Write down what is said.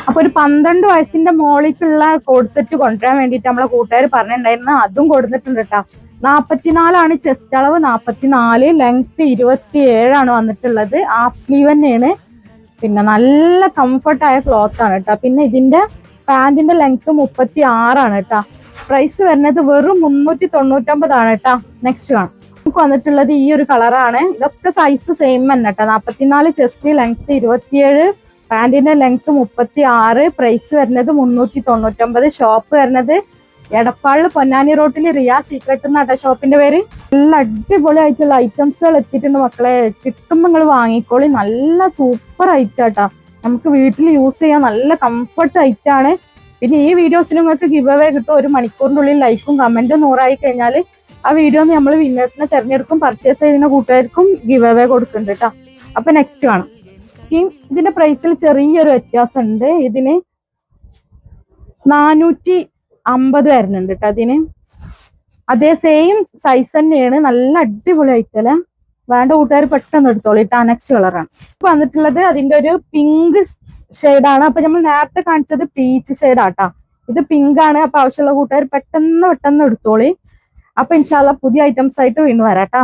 അപ്പൊ ഒരു 12 വയസ്സിന്റെ മോളിക്കുള്ള കോഡ് സെറ്റ് കൊണ്ടുവരാൻ വേണ്ടിട്ട് നമ്മളെ കൂട്ടുകാർ പറഞ്ഞിട്ടുണ്ടായിരുന്നു. അതും കൊടുത്തിട്ടുണ്ട് കേട്ടോ. 44 ചെസ്റ്റ് അളവ്, 44 ലെങ്ത് 27 വന്നിട്ടുള്ളത്. ഹാഫ് സ്ലീവ് തന്നെയാണ്. പിന്നെ നല്ല കംഫർട്ടായ ക്ലോത്ത് ആണ് കേട്ടോ. പിന്നെ ഇതിന്റെ പാന്റിന്റെ ലെങ്ത് 36 കേട്ടോ. പ്രൈസ് വരുന്നത് വെറും 399 കേട്ടോ. നെക്സ്റ്റ് കാണാം. നമുക്ക് വന്നിട്ടുള്ളത് ഈ ഒരു കളറാണ്. ഇതൊക്കെ സൈസ് സെയിം തന്നെ കേട്ടോ. 44 ചെസ്റ്റ്, ലെങ്ത് 27, പാന്റിന്റെ ലെങ്ത് 36. പ്രൈസ് വരുന്നത് 399. ഷോപ്പ് വരുന്നത് എടപ്പാളിൽ പൊന്നാനി റോട്ടിൽ റിയ സീക്രട്ട് എന്നാട്ടോ ഷോപ്പിന്റെ പേര്. നല്ല അടിപൊളിയായിട്ടുള്ള ഐറ്റംസുകൾ എത്തിയിട്ടുണ്ട് മക്കളെ. കിട്ടുമ്പോൾ നിങ്ങൾ വാങ്ങിക്കോളി. നല്ല സൂപ്പർ ഐറ്റം കേട്ടോ. നമുക്ക് വീട്ടിൽ യൂസ് ചെയ്യാൻ നല്ല കംഫർട്ട് ഐറ്റം ആണ്. പിന്നെ ഈ വീഡിയോസിന് നിങ്ങൾക്ക് ഗിവ് അവേ കിട്ടും. 1 മണിക്കൂറിന്റെ ഉള്ളിൽ ലൈക്കും കമന്റും 100 കഴിഞ്ഞാൽ ആ വീഡിയോ നമ്മൾ വിന്നേഴ്സിനെ തെരഞ്ഞെടുക്കും. പർച്ചേസ് ചെയ്യുന്ന കൂട്ടുകാർക്കും ഗിവ് അവേ കൊടുക്കുന്നുണ്ട് കേട്ടോ. അപ്പൊ നെക്സ്റ്റ് കാണാം. ഇതിന്റെ പ്രൈസിൽ ചെറിയൊരു വ്യത്യാസം ഉണ്ട്. ഇതിന് 450 വരുന്നുണ്ട് കേട്ടോ. അതിന് അതേ സെയിം സൈസ് തന്നെയാണ്. നല്ല അടിപൊളി ഐറ്റല്ലേ. വേണ്ട കൂട്ടുകാർ പെട്ടെന്ന് എടുത്തോളൂ കേട്ടോ. നെക്സ്റ്റ് കളറാണ് ഇപ്പൊ വന്നിട്ടുള്ളത്. അതിന്റെ ഒരു പിങ്ക് ഷെയ്ഡാണ്. അപ്പൊ നമ്മൾ നേരത്തെ കാണിച്ചത് പീച്ച് ഷെയ്ഡാട്ടോ. ഇത് പിങ്ക് ആണ്. അപ്പൊ ആവശ്യമുള്ള കൂട്ടുകാർ പെട്ടെന്ന് എടുത്തോളി. അപ്പൊ ഇൻഷാല്ല പുതിയ ഐറ്റംസ് ആയിട്ട് വീണ്ടും വരാം കേട്ടോ.